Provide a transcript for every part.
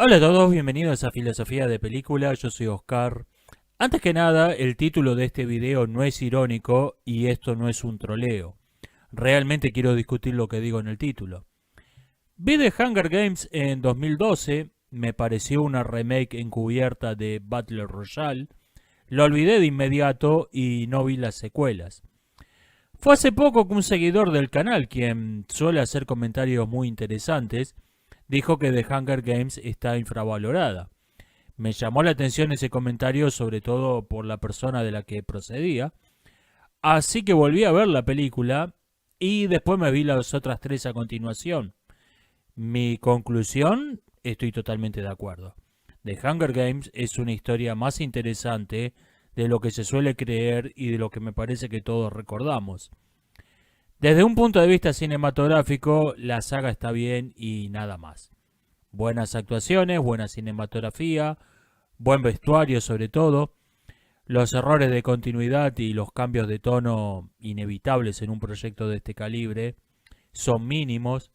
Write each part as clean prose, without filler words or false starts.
Hola a todos, bienvenidos a Filosofía de Película, yo soy Oscar. Antes que nada, el título de este video no es irónico y esto no es un troleo. Realmente quiero discutir lo que digo en el título. Vi The Hunger Games en 2012, me pareció una remake encubierta de Battle Royale, lo olvidé de inmediato y no vi las secuelas. Fue hace poco que un seguidor del canal, quien suele hacer comentarios muy interesantes, dijo que The Hunger Games está infravalorada. Me llamó la atención ese comentario, sobre todo por la persona de la que procedía. Así que volví a ver la película y después me vi las otras tres a continuación. Mi conclusión, estoy totalmente de acuerdo. The Hunger Games es una historia más interesante de lo que se suele creer y de lo que me parece que todos recordamos. Desde un punto de vista cinematográfico, la saga está bien y nada más. Buenas actuaciones, buena cinematografía, buen vestuario sobre todo. Los errores de continuidad y los cambios de tono inevitables en un proyecto de este calibre son mínimos.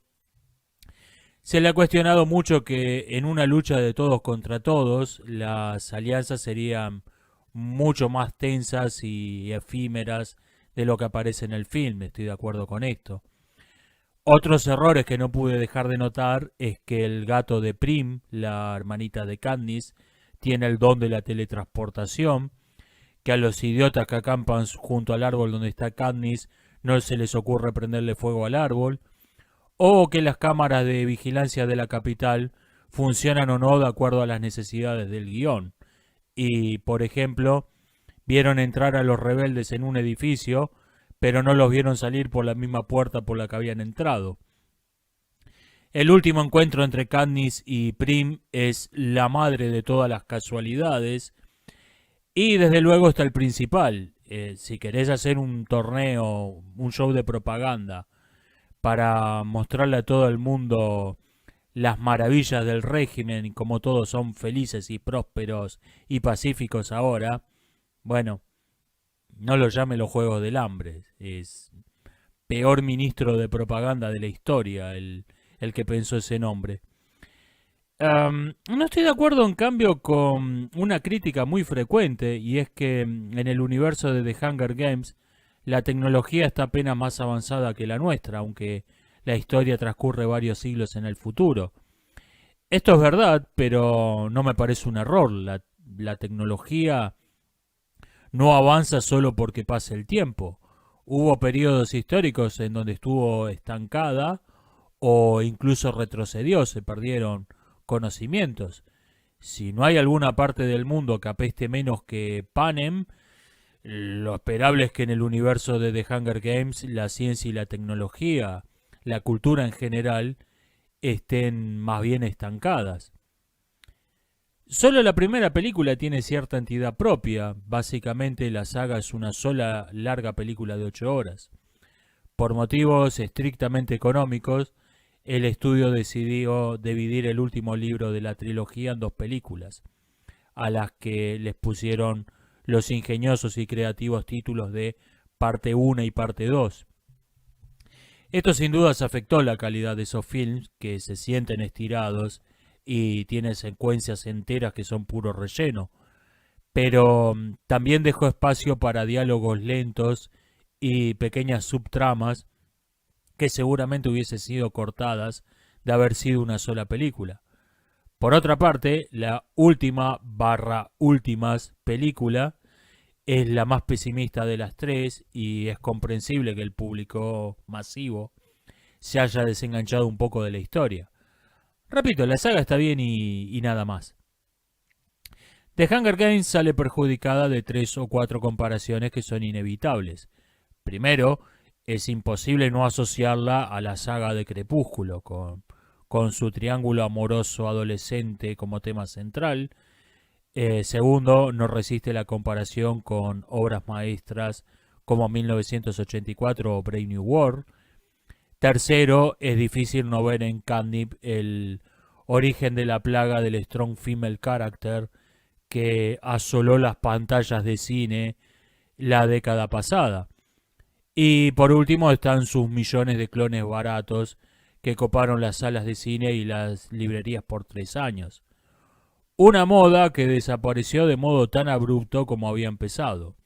Se le ha cuestionado mucho que en una lucha de todos contra todos las alianzas serían mucho más tensas y efímeras de lo que aparece en el film, estoy de acuerdo con esto. Otros errores que no pude dejar de notar es que el gato de Prim, la hermanita de Katniss, tiene el don de la teletransportación, que a los idiotas que acampan junto al árbol donde está Katniss no se les ocurre prenderle fuego al árbol, o que las cámaras de vigilancia de la capital funcionan o no de acuerdo a las necesidades del guión. Y, por ejemplo, vieron entrar a los rebeldes en un edificio, pero no los vieron salir por la misma puerta por la que habían entrado. El último encuentro entre Katniss y Prim es la madre de todas las casualidades. Y desde luego está el principal. Si querés hacer un torneo, un show de propaganda para mostrarle a todo el mundo las maravillas del régimen y cómo todos son felices y prósperos y pacíficos ahora, bueno, no lo llame los Juegos del Hambre. Es peor ministro de propaganda de la historia el que pensó ese nombre. No estoy de acuerdo, en cambio, con una crítica muy frecuente, y es que en el universo de The Hunger Games la tecnología está apenas más avanzada que la nuestra, aunque la historia transcurre varios siglos en el futuro. Esto es verdad, pero no me parece un error. La tecnología no avanza solo porque pasa el tiempo. Hubo periodos históricos en donde estuvo estancada o incluso retrocedió, se perdieron conocimientos. Si no hay alguna parte del mundo que apeste menos que Panem, lo esperable es que en el universo de The Hunger Games la ciencia y la tecnología, la cultura en general, estén más bien estancadas. Solo la primera película tiene cierta entidad propia. Básicamente la saga es una sola larga película de 8 horas. Por motivos estrictamente económicos, el estudio decidió dividir el último libro de la trilogía en dos películas, a las que les pusieron los ingeniosos y creativos títulos de Parte 1 y Parte 2. Esto sin dudas afectó la calidad de esos films, que se sienten estirados y tienen secuencias enteras que son puro relleno, pero también dejó espacio para diálogos lentos y pequeñas subtramas que seguramente hubiesen sido cortadas de haber sido una sola película. Por otra parte, la última barra últimas película es la más pesimista de las tres y es comprensible que el público masivo se haya desenganchado un poco de la historia. Repito, la saga está bien y nada más. The Hunger Games sale perjudicada de tres o cuatro comparaciones que son inevitables. Primero, es imposible no asociarla a la saga de Crepúsculo, con su triángulo amoroso adolescente como tema central. Segundo, no resiste la comparación con obras maestras como 1984 o Brave New World. Tercero, es difícil no ver en Catnip el origen de la plaga del strong female character que asoló las pantallas de cine la década pasada. Y por último están sus millones de clones baratos que coparon las salas de cine y las librerías por 3 años. Una moda que desapareció de modo tan abrupto como había empezado.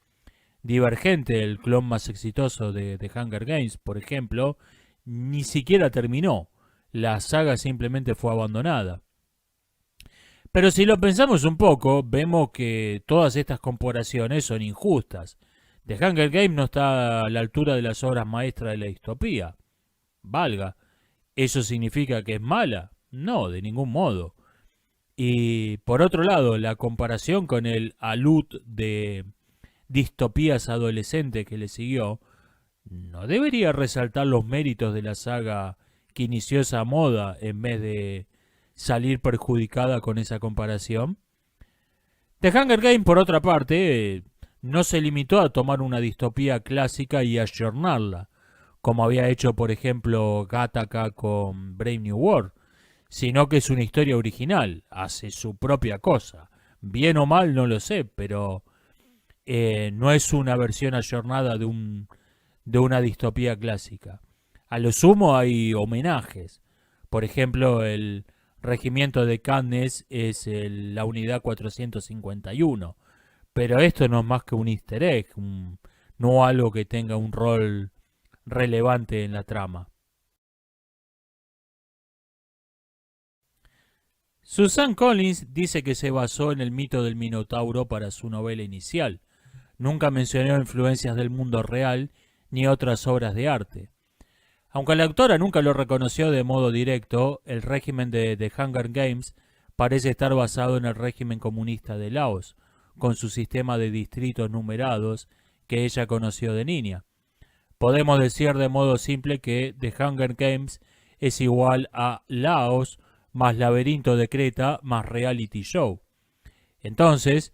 Divergente, el clon más exitoso de The Hunger Games, por ejemplo, ni siquiera terminó. La saga simplemente fue abandonada. Pero si lo pensamos un poco, vemos que todas estas comparaciones son injustas. The Hunger Games no está a la altura de las obras maestras de la distopía. Valga. ¿Eso significa que es mala? No, de ningún modo. Y por otro lado, la comparación con el alud de distopías adolescentes que le siguió, ¿no debería resaltar los méritos de la saga que inició esa moda en vez de salir perjudicada con esa comparación? The Hunger Games, por otra parte, no se limitó a tomar una distopía clásica y ayornarla, como había hecho, por ejemplo, Gattaca con Brave New World, sino que es una historia original, hace su propia cosa. Bien o mal, no lo sé, pero no es una versión ayornada de una distopía clásica. A lo sumo hay homenajes. Por ejemplo, el regimiento de Cannes es la unidad 451. Pero esto no es más que un easter egg, no algo que tenga un rol relevante en la trama. Susan Collins dice que se basó en el mito del Minotauro para su novela inicial. Nunca mencionó influencias del mundo real ni otras obras de arte. Aunque la autora nunca lo reconoció de modo directo, el régimen de The Hunger Games parece estar basado en el régimen comunista de Laos, con su sistema de distritos numerados que ella conoció de niña. Podemos decir de modo simple que The Hunger Games es igual a Laos más laberinto de Creta más reality show. Entonces,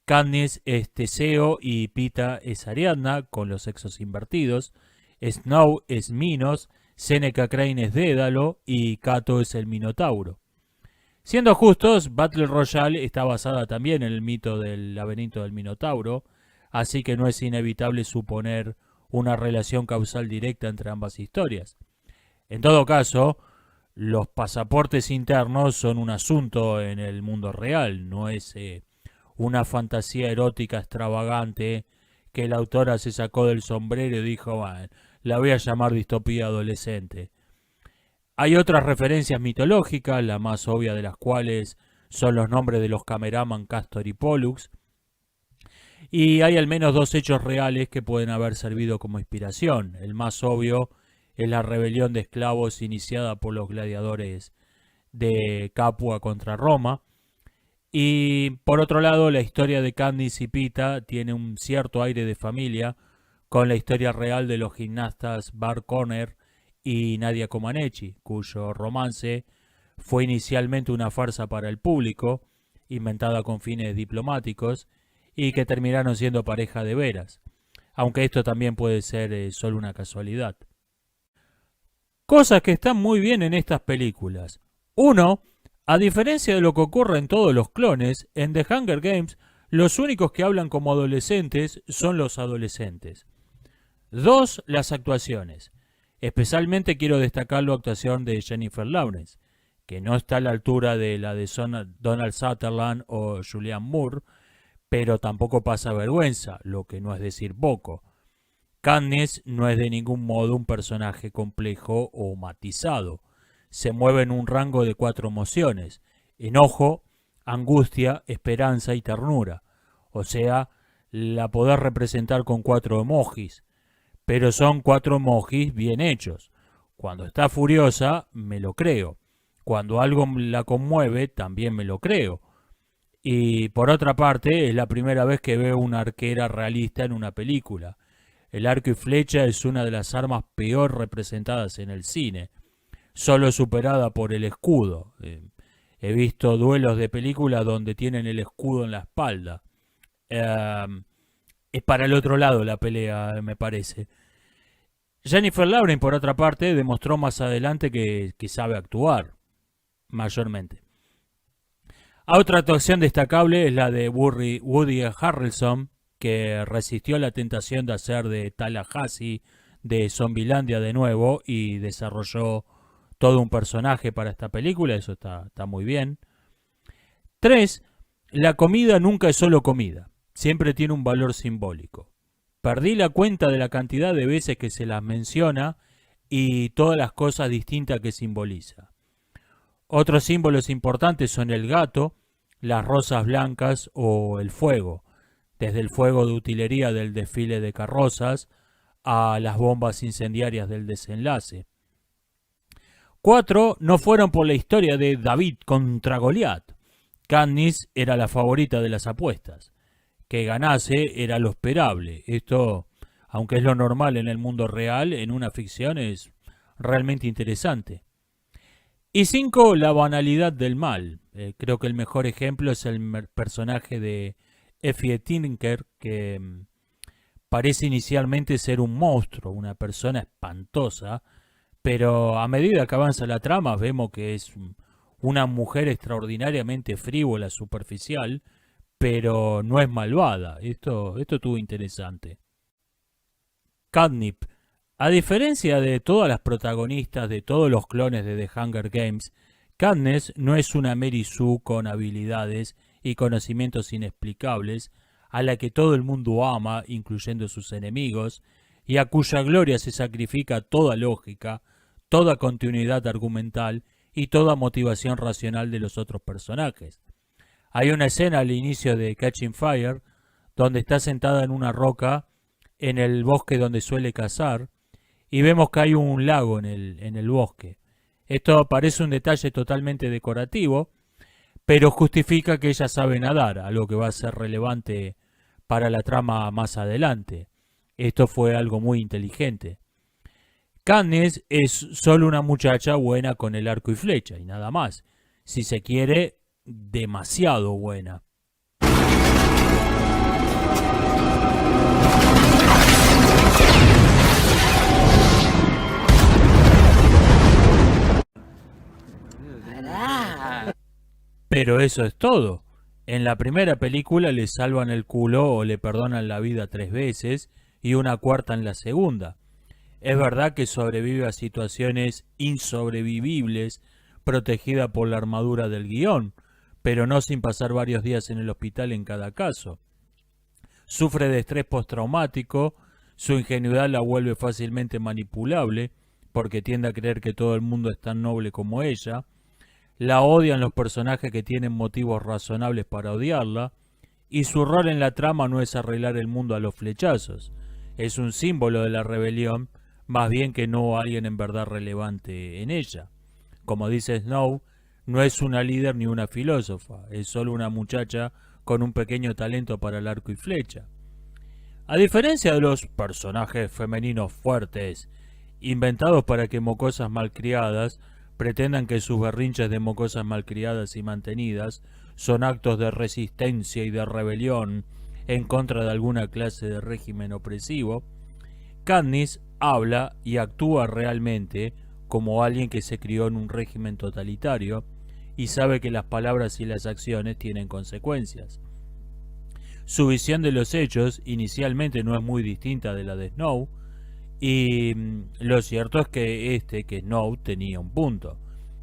Katniss es Teseo y Pita es Ariadna, con los sexos invertidos. Snow es Minos, Seneca Crane es Dédalo y Cato es el Minotauro. Siendo justos, Battle Royale está basada también en el mito del laberinto del Minotauro, así que no es inevitable suponer una relación causal directa entre ambas historias. En todo caso, los pasaportes internos son un asunto en el mundo real, no es una fantasía erótica extravagante que la autora se sacó del sombrero y dijo, bueno, la voy a llamar distopía adolescente. Hay otras referencias mitológicas, la más obvia de las cuales son los nombres de los cameraman Castor y Pollux, y hay al menos dos hechos reales que pueden haber servido como inspiración. El más obvio es la rebelión de esclavos iniciada por los gladiadores de Capua contra Roma. Y por otro lado, la historia de Candice y Pita tiene un cierto aire de familia con la historia real de los gimnastas Bart Conner y Nadia Comaneci, cuyo romance fue inicialmente una farsa para el público, inventada con fines diplomáticos, y que terminaron siendo pareja de veras, aunque esto también puede ser solo una casualidad. Cosas que están muy bien en estas películas. Uno, a diferencia de lo que ocurre en todos los clones, en The Hunger Games los únicos que hablan como adolescentes son los adolescentes. Dos, las actuaciones. Especialmente quiero destacar la actuación de Jennifer Lawrence, que no está a la altura de la de Donald Sutherland o Julianne Moore, pero tampoco pasa vergüenza, lo que no es decir poco. Katniss no es de ningún modo un personaje complejo o matizado. Se mueve en un rango de 4 emociones: enojo, angustia, esperanza y ternura. O sea, la podés representar con 4 emojis, pero son 4 emojis bien hechos. Cuando está furiosa, me lo creo. Cuando algo la conmueve, también me lo creo. Y por otra parte, es la primera vez que veo una arquera realista en una película. El arco y flecha es una de las armas peor representadas en el cine, solo superada por el escudo. He visto duelos de películas donde tienen el escudo en la espalda. Es para el otro lado la pelea, me parece. Jennifer Lawrence, por otra parte, demostró más adelante que sabe actuar, mayormente. Otra actuación destacable es la de Woody Harrelson, que resistió la tentación de hacer de Tallahassee de Zombielandia de nuevo y desarrolló todo un personaje para esta película, eso está muy bien. 3. La comida nunca es solo comida, siempre tiene un valor simbólico. Perdí la cuenta de la cantidad de veces que se las menciona y todas las cosas distintas que simboliza. Otros símbolos importantes son el gato, las rosas blancas o el fuego, desde el fuego de utilería del desfile de carrozas a las bombas incendiarias del desenlace. 4. No fueron por la historia de David contra Goliat. Katniss era la favorita de las apuestas. Que ganase era lo esperable. Esto, aunque es lo normal en el mundo real, en una ficción es realmente interesante. Y 5. La banalidad del mal. Creo que el mejor ejemplo es el personaje de Effie Tinker, que parece inicialmente ser un monstruo, una persona espantosa, pero a medida que avanza la trama vemos que es una mujer extraordinariamente frívola, superficial, pero no es malvada. Esto estuvo interesante. Catnip. A diferencia de todas las protagonistas de todos los clones de The Hunger Games, Katniss no es una Mary Sue con habilidades y conocimientos inexplicables, a la que todo el mundo ama, incluyendo sus enemigos, y a cuya gloria se sacrifica toda lógica, toda continuidad argumental y toda motivación racional de los otros personajes. Hay una escena al inicio de Catching Fire, donde está sentada en una roca en el bosque donde suele cazar, y vemos que hay un lago en el bosque. Esto parece un detalle totalmente decorativo, pero justifica que ella sabe nadar, algo que va a ser relevante para la trama más adelante. Esto fue algo muy inteligente. Katniss es solo una muchacha buena con el arco y flecha, y nada más. Si se quiere, demasiado buena. Pero eso es todo. En la primera película le salvan el culo o le perdonan la vida 3 veces y una cuarta en la segunda. Es verdad que sobrevive a situaciones insobrevivibles protegida por la armadura del guión, pero no sin pasar varios días en el hospital en cada caso. Sufre de estrés postraumático, su ingenuidad la vuelve fácilmente manipulable, porque tiende a creer que todo el mundo es tan noble como ella. La odian los personajes que tienen motivos razonables para odiarla, y su rol en la trama no es arreglar el mundo a los flechazos. Es un símbolo de la rebelión, más bien que no alguien en verdad relevante en ella. Como dice Snow, no es una líder ni una filósofa, es solo una muchacha con un pequeño talento para el arco y flecha. A diferencia de los personajes femeninos fuertes, inventados para que mocosas malcriadas pretendan que sus berrinches de mocosas malcriadas y mantenidas son actos de resistencia y de rebelión en contra de alguna clase de régimen opresivo, Katniss habla y actúa realmente como alguien que se crió en un régimen totalitario y sabe que las palabras y las acciones tienen consecuencias. Su visión de los hechos inicialmente no es muy distinta de la de Snow, y lo cierto es que Snow tenía un punto.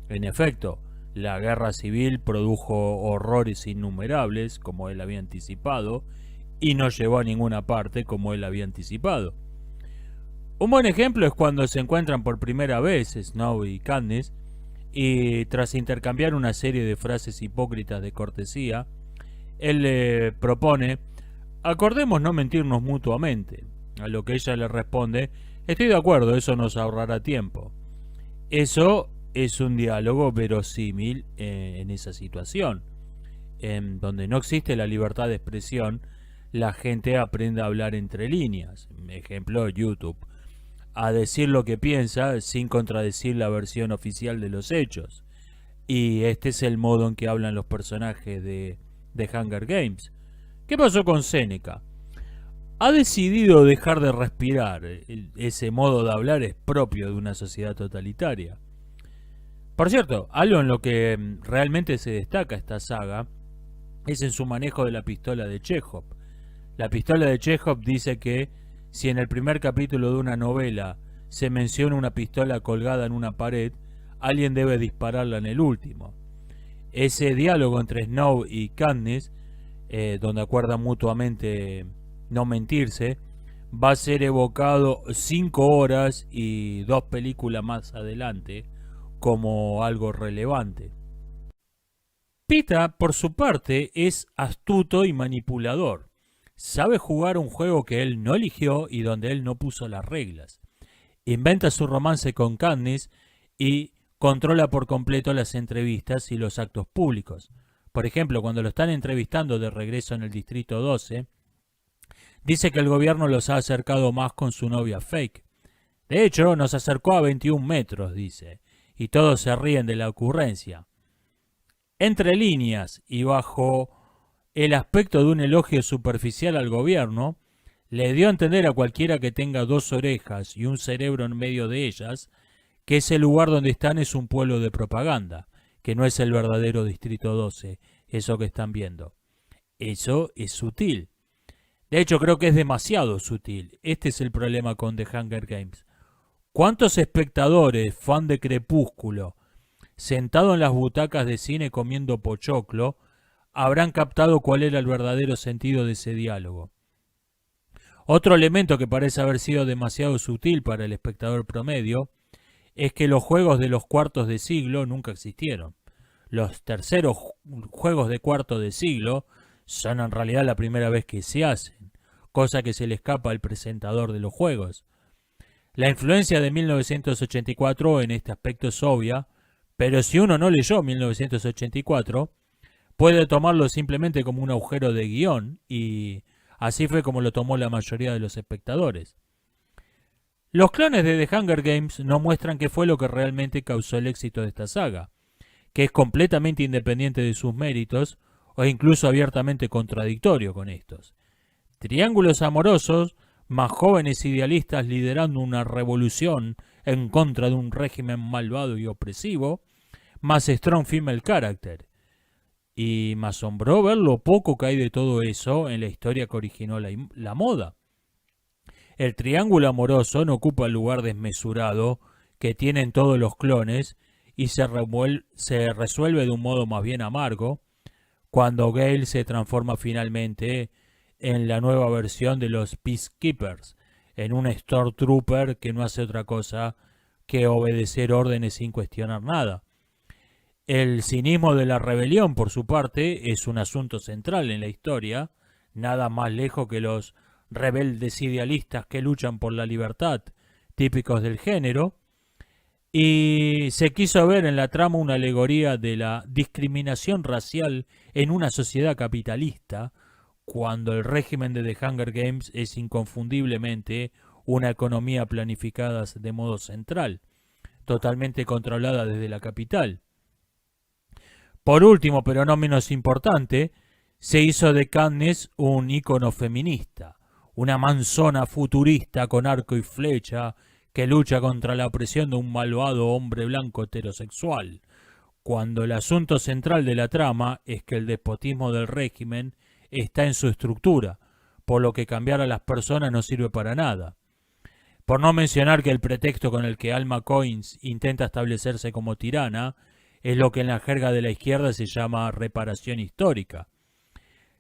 En efecto, la guerra civil produjo horrores innumerables, como él había anticipado, y no llevó a ninguna parte, como él había anticipado. Un buen ejemplo es cuando se encuentran por primera vez Snow y Katniss, y tras intercambiar una serie de frases hipócritas de cortesía, él le propone: acordemos no mentirnos mutuamente. A lo que ella le responde: estoy de acuerdo, eso nos ahorrará tiempo. Eso es un diálogo verosímil en esa situación. En donde no existe la libertad de expresión, la gente aprende a hablar entre líneas. Ejemplo, YouTube. A decir lo que piensa sin contradecir la versión oficial de los hechos. Y este es el modo en que hablan los personajes de Hunger Games. ¿Qué pasó con Seneca? Ha decidido dejar de respirar. Ese modo de hablar es propio de una sociedad totalitaria. Por cierto, algo en lo que realmente se destaca esta saga es en su manejo de la pistola de Chekhov. La pistola de Chekhov dice que si en el primer capítulo de una novela se menciona una pistola colgada en una pared, alguien debe dispararla en el último. Ese diálogo entre Snow y Katniss, donde acuerdan mutuamente no mentirse, va a ser evocado 5 horas y 2 películas más adelante como algo relevante. Pita, por su parte, es astuto y manipulador. Sabe jugar un juego que él no eligió y donde él no puso las reglas. Inventa su romance con Katniss y controla por completo las entrevistas y los actos públicos. Por ejemplo, cuando lo están entrevistando de regreso en el Distrito 12, dice que el gobierno los ha acercado más con su novia Fake. De hecho, nos acercó a 21 metros, dice, y todos se ríen de la ocurrencia. Entre líneas y bajo el aspecto de un elogio superficial al gobierno, le dio a entender a cualquiera que tenga 2 orejas y un cerebro en medio de ellas que ese lugar donde están es un pueblo de propaganda, que no es el verdadero Distrito 12, eso que están viendo. Eso es sutil. De hecho, creo que es demasiado sutil. Este es el problema con The Hunger Games. ¿Cuántos espectadores, fan de Crepúsculo, sentados en las butacas de cine comiendo pochoclo, habrán captado cuál era el verdadero sentido de ese diálogo? Otro elemento que parece haber sido demasiado sutil para el espectador promedio es que los juegos de los cuartos de siglo nunca existieron. Los terceros juegos de cuarto de siglo son en realidad la primera vez que se hacen, cosa que se le escapa al presentador de los juegos. La influencia de 1984 en este aspecto es obvia, pero si uno no leyó 1984, puede tomarlo simplemente como un agujero de guión, y así fue como lo tomó la mayoría de los espectadores. Los clones de The Hunger Games no muestran qué fue lo que realmente causó el éxito de esta saga, que es completamente independiente de sus méritos o incluso abiertamente contradictorio con estos. Triángulos amorosos, más jóvenes idealistas liderando una revolución en contra de un régimen malvado y opresivo, más strong female character. Y me asombró ver lo poco que hay de todo eso en la historia que originó la moda. El triángulo amoroso no ocupa el lugar desmesurado que tienen todos los clones y se resuelve de un modo más bien amargo cuando Gale se transforma finalmente en la nueva versión de los Peacekeepers, en un Stormtrooper que no hace otra cosa que obedecer órdenes sin cuestionar nada. El cinismo de la rebelión, por su parte, es un asunto central en la historia, nada más lejos que los rebeldes idealistas que luchan por la libertad, típicos del género, y se quiso ver en la trama una alegoría de la discriminación racial en una sociedad capitalista, cuando el régimen de The Hunger Games es inconfundiblemente una economía planificada de modo central, totalmente controlada desde la capital. Por último, pero no menos importante, se hizo de Katniss un ícono feminista, una manzona futurista con arco y flecha que lucha contra la opresión de un malvado hombre blanco heterosexual, cuando el asunto central de la trama es que el despotismo del régimen está en su estructura, por lo que cambiar a las personas no sirve para nada. Por no mencionar que el pretexto con el que Alma Coins intenta establecerse como tirana es lo que en la jerga de la izquierda se llama reparación histórica.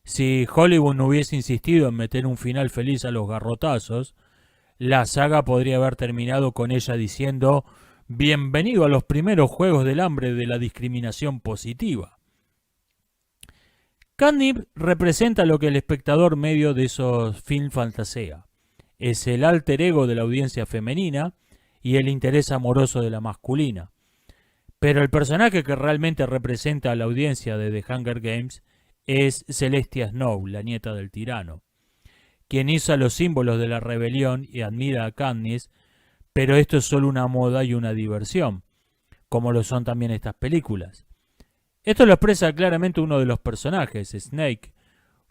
Si Hollywood no hubiese insistido en meter un final feliz a los garrotazos, la saga podría haber terminado con ella diciendo «Bienvenido a los primeros juegos del hambre de la discriminación positiva». Katniss representa lo que el espectador medio de esos films fantasea. Es el alter ego de la audiencia femenina y el interés amoroso de la masculina. Pero el personaje que realmente representa a la audiencia de The Hunger Games es Celestia Snow, la nieta del tirano, quien hizo los símbolos de la rebelión y admira a Katniss, pero esto es solo una moda y una diversión, como lo son también estas películas. Esto lo expresa claramente uno de los personajes, Snake,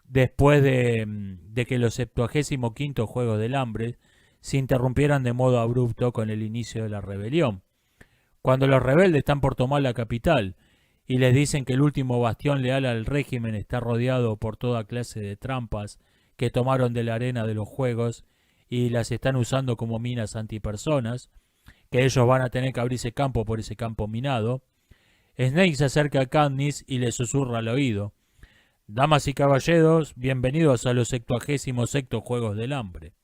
después de que los 75 Juegos del Hambre se interrumpieran de modo abrupto con el inicio de la rebelión. Cuando los rebeldes están por tomar la capital y les dicen que el último bastión leal al régimen está rodeado por toda clase de trampas que tomaron de la arena de los juegos y las están usando como minas antipersonas, que ellos van a tener que abrirse campo por ese campo minado, Snake se acerca a Katniss y le susurra al oído: Damas y caballeros, bienvenidos a los 76º Juegos del Hambre.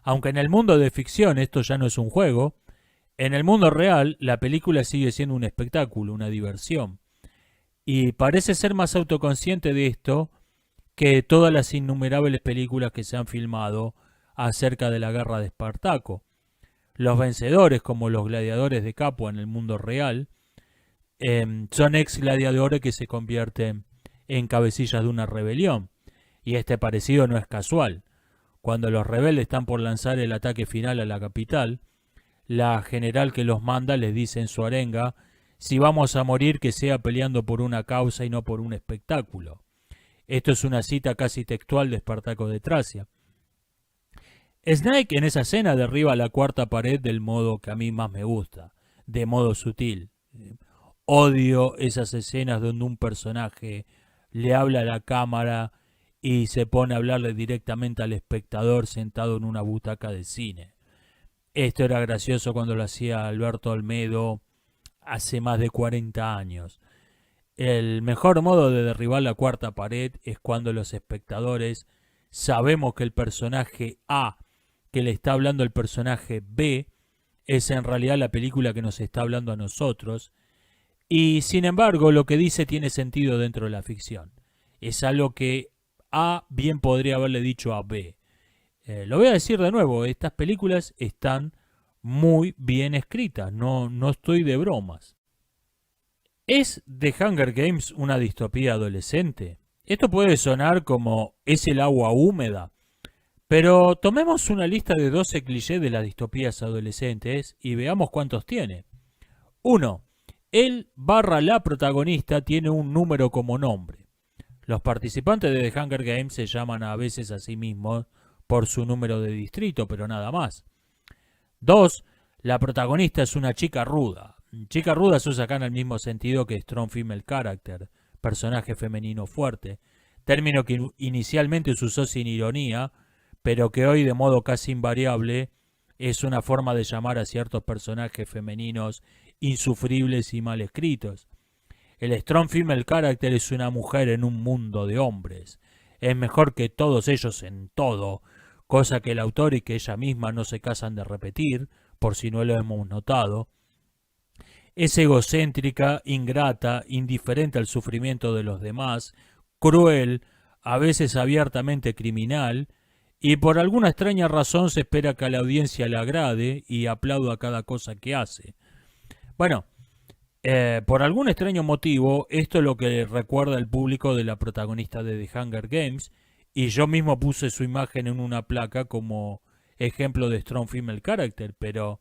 Aunque en el mundo de ficción esto ya no es un juego, en el mundo real la película sigue siendo un espectáculo, una diversión. Y parece ser más autoconsciente de esto que todas las innumerables películas que se han filmado acerca de la guerra de Espartaco. Los vencedores, como los gladiadores de Capua en el mundo real, son ex gladiadores que se convierten en cabecillas de una rebelión. Y este parecido no es casual. Cuando los rebeldes están por lanzar el ataque final a la capital, la general que los manda les dice en su arenga: si vamos a morir, que sea peleando por una causa y no por un espectáculo. Esto es una cita casi textual de Espartaco de Tracia. Snake en esa escena derriba la cuarta pared del modo que a mí más me gusta, de modo sutil. Odio esas escenas donde un personaje le habla a la cámara y se pone a hablarle directamente al espectador sentado en una butaca de cine. Esto era gracioso cuando lo hacía Alberto Olmedo hace más de 40 años. El mejor modo de derribar la cuarta pared es cuando los espectadores sabemos que el personaje A que le está hablando el personaje B es en realidad la película que nos está hablando a nosotros, y sin embargo lo que dice tiene sentido dentro de la ficción. Es algo que A bien podría haberle dicho a B. Lo voy a decir de nuevo, estas películas están muy bien escritas, no estoy de bromas. ¿Es The Hunger Games una distopía adolescente? Esto puede sonar como ¿es el agua húmeda? Pero tomemos una lista de 12 clichés de las distopías adolescentes y veamos cuántos tiene. 1. La protagonista tiene un número como nombre. Los participantes de The Hunger Games se llaman a veces a sí mismos por su número de distrito, pero nada más. 2. La protagonista es una chica ruda. Chica ruda se usa acá en el mismo sentido que Strong Female Character, personaje femenino fuerte, término que inicialmente se usó sin ironía, pero que hoy de modo casi invariable es una forma de llamar a ciertos personajes femeninos insufribles y mal escritos. El Strong Female Character es una mujer en un mundo de hombres. Es mejor que todos ellos en todo, cosa que el autor y que ella misma no se cansan de repetir, por si no lo hemos notado. Es egocéntrica, ingrata, indiferente al sufrimiento de los demás, cruel, a veces abiertamente criminal, y por alguna extraña razón se espera que a la audiencia le agrade y aplauda cada cosa que hace. Bueno, por algún extraño motivo, esto es lo que recuerda el público de la protagonista de The Hunger Games, y yo mismo puse su imagen en una placa como ejemplo de Strong Female Character, pero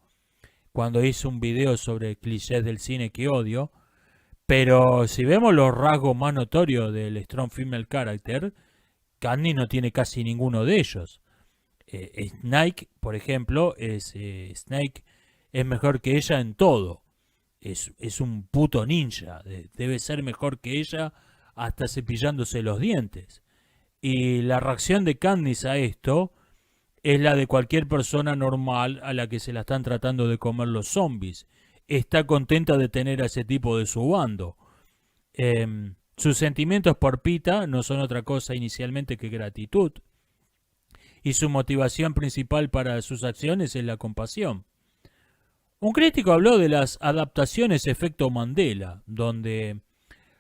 cuando hice un video sobre clichés del cine que odio, pero si vemos los rasgos más notorios del Strong Female Character, Katniss no tiene casi ninguno de ellos. Snake, por ejemplo, Snake es mejor que ella en todo. Es un puto ninja. Debe ser mejor que ella hasta cepillándose los dientes. Y la reacción de Katniss a esto es la de cualquier persona normal a la que se la están tratando de comer los zombies. Está contenta de tener a ese tipo de su bando. Sus sentimientos por Pita no son otra cosa inicialmente que gratitud, y su motivación principal para sus acciones es la compasión. Un crítico habló de las adaptaciones efecto Mandela, donde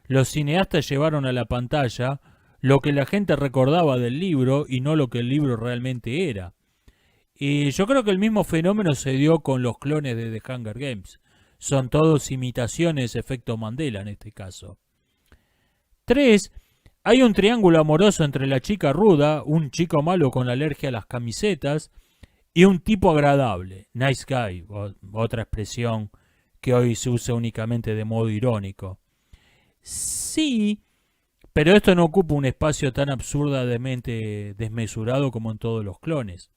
los cineastas llevaron a la pantalla lo que la gente recordaba del libro y no lo que el libro realmente era. Y yo creo que el mismo fenómeno se dio con los clones de The Hunger Games. Son todos imitaciones efecto Mandela en este caso. 3. Hay un triángulo amoroso entre la chica ruda, un chico malo con alergia a las camisetas y un tipo agradable, nice guy, otra expresión que hoy se usa únicamente de modo irónico. Sí, pero esto no ocupa un espacio tan absurdamente desmesurado como en todos los clones.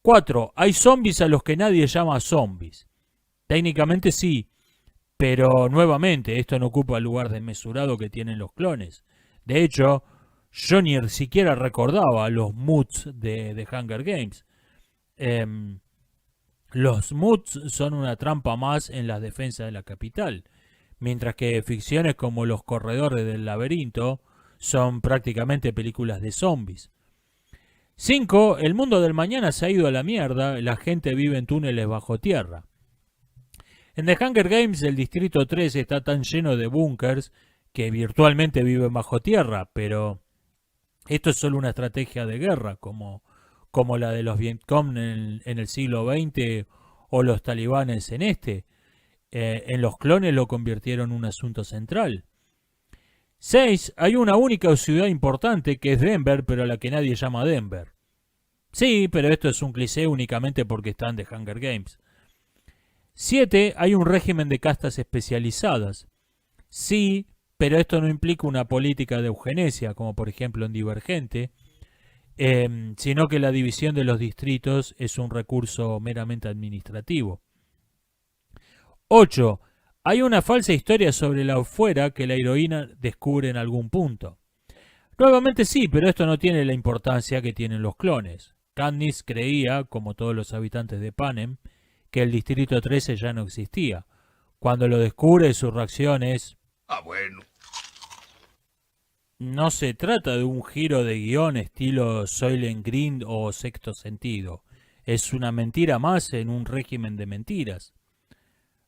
4. Hay zombies a los que nadie llama zombies. Técnicamente sí, pero nuevamente esto no ocupa el lugar desmesurado que tienen los clones. De hecho, yo ni siquiera recordaba los moods de Hunger Games. Los moods son una trampa más en las defensas de la capital. mientras que ficciones como Los Corredores del Laberinto son prácticamente películas de zombies. 5. El mundo del mañana se ha ido a la mierda, la gente vive en túneles bajo tierra. En The Hunger Games el Distrito 3 está tan lleno de búnkers que virtualmente viven bajo tierra, pero esto es solo una estrategia de guerra, como la de los Vietcong en el siglo XX o los talibanes en este. En los clones lo convirtieron en un asunto central. 6. Hay una única ciudad importante que es Denver, pero a la que nadie llama Denver. Sí, pero esto es un cliché únicamente porque están de Hunger Games. 7. Hay un régimen de castas especializadas. Sí, pero esto no implica una política de eugenesia, como por ejemplo en Divergente, sino que la división de los distritos es un recurso meramente administrativo. 8. Hay una falsa historia sobre la afuera que la heroína descubre en algún punto. Nuevamente sí, pero esto no tiene la importancia que tienen los clones. Katniss creía, como todos los habitantes de Panem, que el Distrito 13 ya no existía. Cuando lo descubre, su reacción es... Ah, bueno. No se trata de un giro de guión estilo Soylent Green o Sexto Sentido. Es una mentira más en un régimen de mentiras.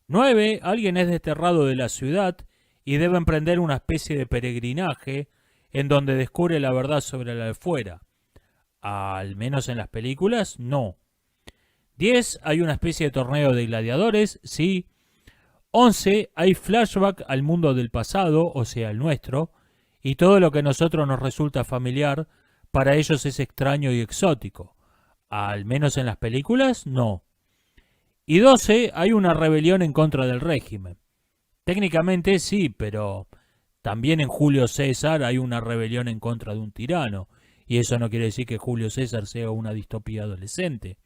9. Alguien es desterrado de la ciudad y debe emprender una especie de peregrinaje en donde descubre la verdad sobre la afuera. Al menos en las películas, no. 10. Hay una especie de torneo de gladiadores, sí. 11. Hay flashback al mundo del pasado, o sea, el nuestro, y todo lo que a nosotros nos resulta familiar, para ellos es extraño y exótico. Al menos en las películas, no. Y 12. Hay una rebelión en contra del régimen. Técnicamente sí, pero también en Julio César hay una rebelión en contra de un tirano. Y eso no quiere decir que Julio César sea una distopía adolescente.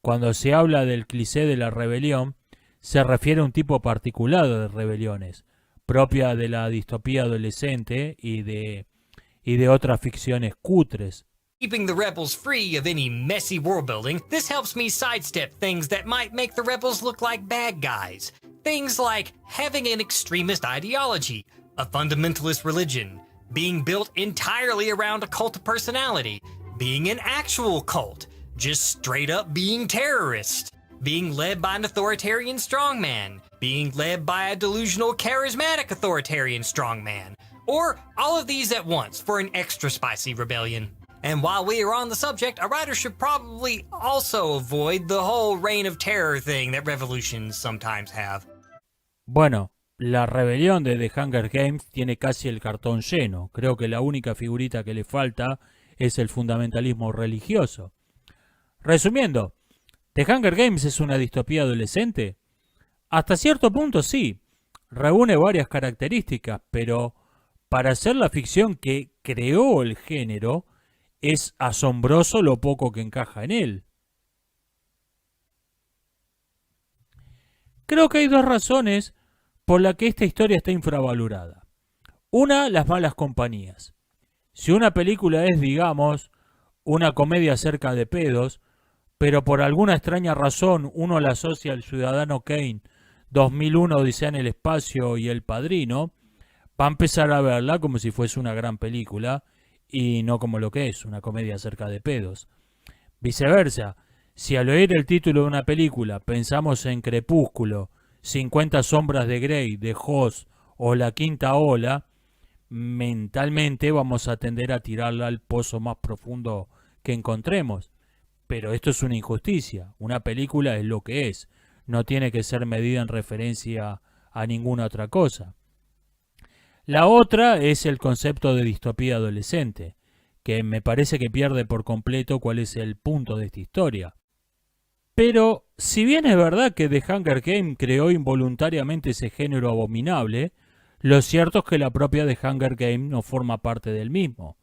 Cuando se habla del cliché de la rebelión, se refiere a un tipo particular de rebeliones, propia de la distopía adolescente y de otras ficciones cutres. Keeping the rebels free of any messy world building, this helps me sidestep things that might make the rebels look like bad guys. Things like having an extremist ideology, a fundamentalist religion, being built entirely around a cult of personality, being an actual cult, just straight up being terrorists, being led by an authoritarian strongman, being led by a delusional charismatic authoritarian strongman, or all of these at once for an extra spicy rebellion. And while we are on the subject, a writer should probably also avoid the whole reign of terror thing that revolutions sometimes have. Bueno, la rebelión de The Hunger Games tiene casi el cartón lleno. Creo que la única figurita que le falta es el fundamentalismo religioso. Resumiendo, ¿The Hunger Games es una distopía adolescente? Hasta cierto punto sí. Reúne varias características, pero para ser la ficción que creó el género, es asombroso lo poco que encaja en él. Creo que hay dos razones por las que esta historia está infravalorada. Una, las malas compañías. Si una película es, digamos, una comedia acerca de pedos, pero por alguna extraña razón uno la asocia al Ciudadano Kane, 2001 Odisea en el espacio y El Padrino, va a empezar a verla como si fuese una gran película y no como lo que es, una comedia acerca de pedos. Viceversa, si al oír el título de una película pensamos en Crepúsculo, 50 sombras de Grey, de Oz o La Quinta Ola, mentalmente vamos a tender a tirarla al pozo más profundo que encontremos. Pero esto es una injusticia. Una película es lo que es. No tiene que ser medida en referencia a ninguna otra cosa. La otra es el concepto de distopía adolescente, que me parece que pierde por completo cuál es el punto de esta historia. Pero, si bien es verdad que The Hunger Games creó involuntariamente ese género abominable, lo cierto es que la propia The Hunger Games no forma parte del mismo.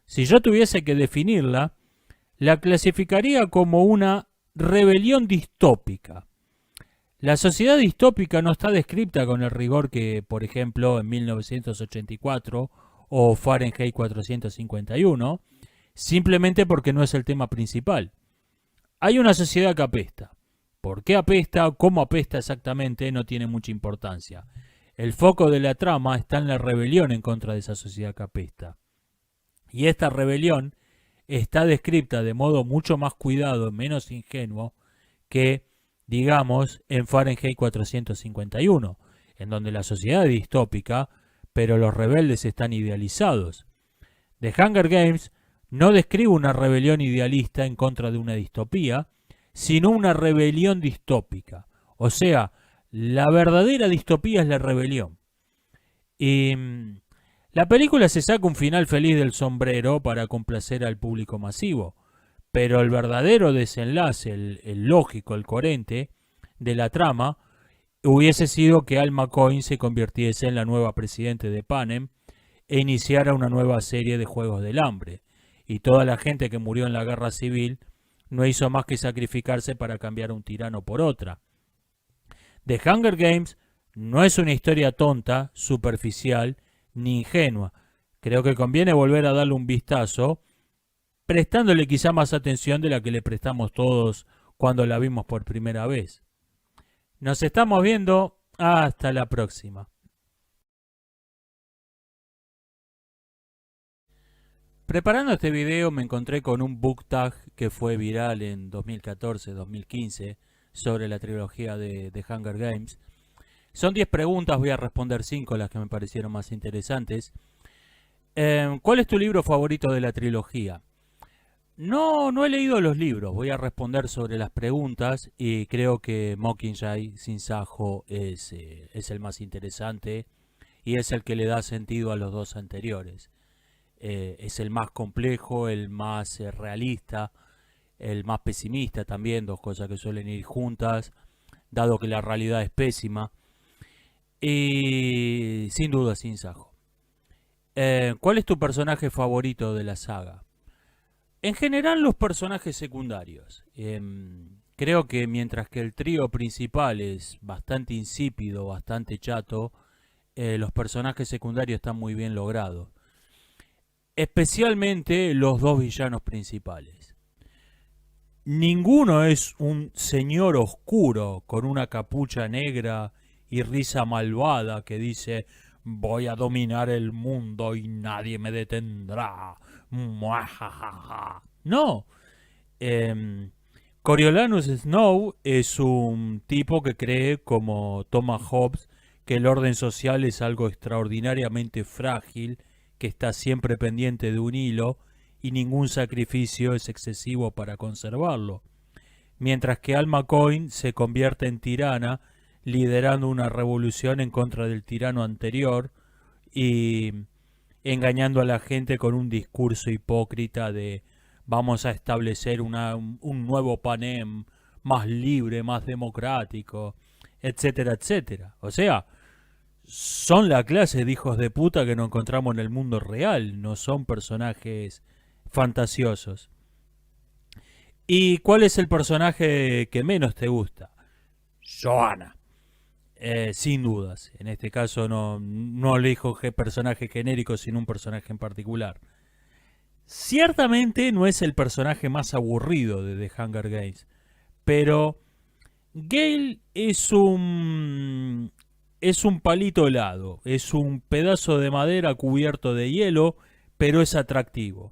Si yo tuviese que definirla, la clasificaría como una rebelión distópica. La sociedad distópica no está descrita con el rigor que, por ejemplo, en 1984 o Fahrenheit 451, simplemente porque no es el tema principal. Hay una sociedad que apesta. ¿Por qué apesta? ¿Cómo apesta exactamente? No tiene mucha importancia. El foco de la trama está en la rebelión en contra de esa sociedad que apesta. Y esta rebelión está descrita de modo mucho más cuidado, menos ingenuo, que, digamos, en Fahrenheit 451, en donde la sociedad es distópica, pero los rebeldes están idealizados. The Hunger Games no describe una rebelión idealista en contra de una distopía, sino una rebelión distópica. O sea, la verdadera distopía es la rebelión. Y la película se saca un final feliz del sombrero para complacer al público masivo, pero el verdadero desenlace, el lógico, el coherente de la trama, hubiese sido que Alma Coin se convirtiese en la nueva presidente de Panem e iniciara una nueva serie de Juegos del Hambre, y toda la gente que murió en la guerra civil no hizo más que sacrificarse para cambiar a un tirano por otra. The Hunger Games no es una historia tonta, superficial ni ingenua. Creo que conviene volver a darle un vistazo, prestándole quizá más atención de la que le prestamos todos cuando la vimos por primera vez. Nos estamos viendo. Hasta la próxima. Preparando este video me encontré con un book tag que fue viral en 2014-2015 sobre la trilogía de Hunger Games. Son 10 preguntas, voy a responder 5 las que me parecieron más interesantes. ¿Cuál es tu libro favorito de la trilogía? No he leído los libros, voy a responder sobre las preguntas y creo que Mockingjay Sin Sajo es el más interesante y es el que le da sentido a los dos anteriores. Es el más complejo, el más realista, el más pesimista también, dos cosas que suelen ir juntas, dado que la realidad es pésima. Y sin duda, Sin Sajo. ¿Cuál es tu personaje favorito de la saga? En general, los personajes secundarios. Creo que mientras que el trío principal es bastante insípido, bastante chato, los personajes secundarios están muy bien logrados. Especialmente los dos villanos principales. Ninguno es un señor oscuro con una capucha negra y risa malvada que dice: voy a dominar el mundo y nadie me detendrá. No. Coriolanus Snow es un tipo que cree, como Thomas Hobbes, que el orden social es algo extraordinariamente frágil, que está siempre pendiente de un hilo y ningún sacrificio es excesivo para conservarlo. Mientras que Alma Coin se convierte en tirana, liderando una revolución en contra del tirano anterior y engañando a la gente con un discurso hipócrita de vamos a establecer un nuevo Panem más libre, más democrático, etcétera, etcétera. O sea, son la clase de hijos de puta que nos encontramos en el mundo real, no son personajes fantasiosos. ¿Y cuál es el personaje que menos te gusta? Joanna. Sin dudas. En este caso no elijo personaje genérico, sino un personaje en particular. Ciertamente no es el personaje más aburrido de The Hunger Games, pero Gale es un palito helado, es un pedazo de madera cubierto de hielo, pero es atractivo.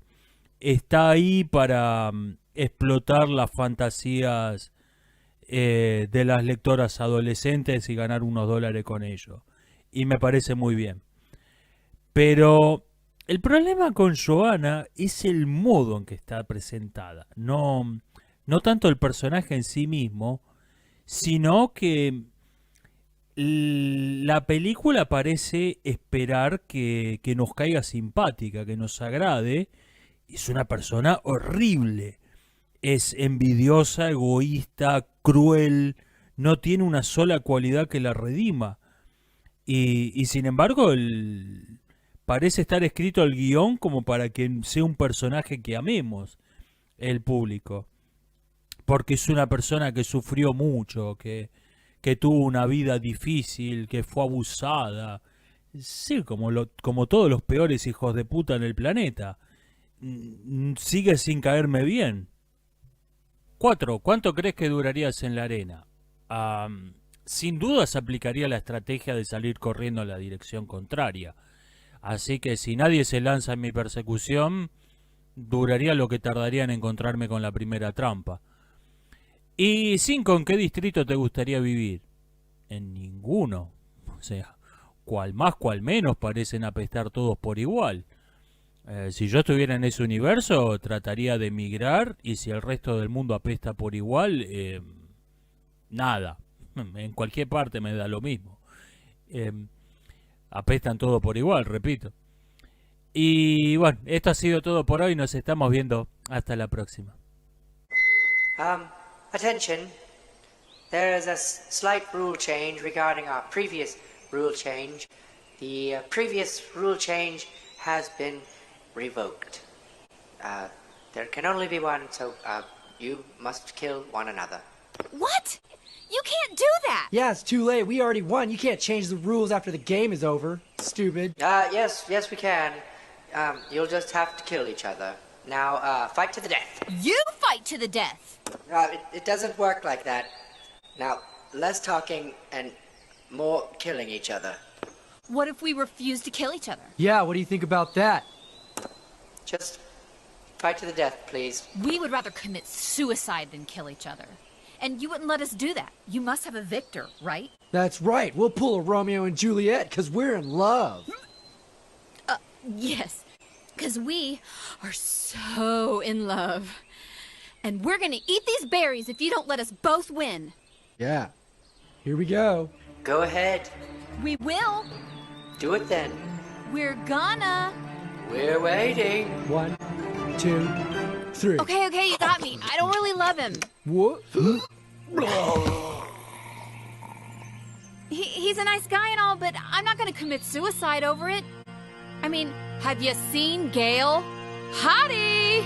Está ahí para explotar las fantasías de las lectoras adolescentes y ganar unos dólares con ello. Y me parece muy bien. Pero el problema con Joanna es el modo en que está presentada. No tanto el personaje en sí mismo, sino que la película parece esperar que nos caiga simpática, que nos agrade. Es una persona horrible. Es envidiosa, egoísta, cruel. No tiene una sola cualidad que la redima. Y sin embargo, parece estar escrito el guión como para que sea un personaje que amemos el público. Porque es una persona que sufrió mucho, que tuvo una vida difícil, que fue abusada. Sí, como todos los peores hijos de puta en el planeta. Sigue sin caerme bien. 4. ¿Cuánto crees que durarías en la arena? sin duda se aplicaría la estrategia de salir corriendo en la dirección contraria. Así que si nadie se lanza en mi persecución, duraría lo que tardaría en encontrarme con la primera trampa. Y cinco, ¿en qué distrito te gustaría vivir? En ninguno. O sea, cual más, cual menos parecen apestar todos por igual. Si yo estuviera en ese universo, trataría de emigrar, y si el resto del mundo apesta por igual, nada. En cualquier parte me da lo mismo. Apestan todos por igual, repito. Y bueno, esto ha sido todo por hoy. Nos estamos viendo. Hasta la próxima. Attention. There is a slight rule change regarding our previous rule change. The previous rule change has been revoked. There can only be one, so you must kill one another. What? You can't do that! Yeah, it's too late. We already won. You can't change the rules after the game is over. Stupid. Yes, we can. You'll just have to kill each other. Now, fight to the death. You fight to the death! It doesn't work like that. Now, less talking and more killing each other. What if we refuse to kill each other? Yeah, what do you think about that? Just fight to the death, please. We would rather commit suicide than kill each other. And you wouldn't let us do that. You must have a victor, right? That's right. We'll pull a Romeo and Juliet because we're in love. Yes. Because we are so in love. And we're gonna eat these berries if you don't let us both win. Yeah. Here we go. Go ahead. We will. Do it then. We're gonna. We're waiting. 1, 2, 3. Okay, you got me. I don't really love him. What? He's a nice guy and all, but I'm not gonna commit suicide over it. I mean, have you seen Gail? Hottie!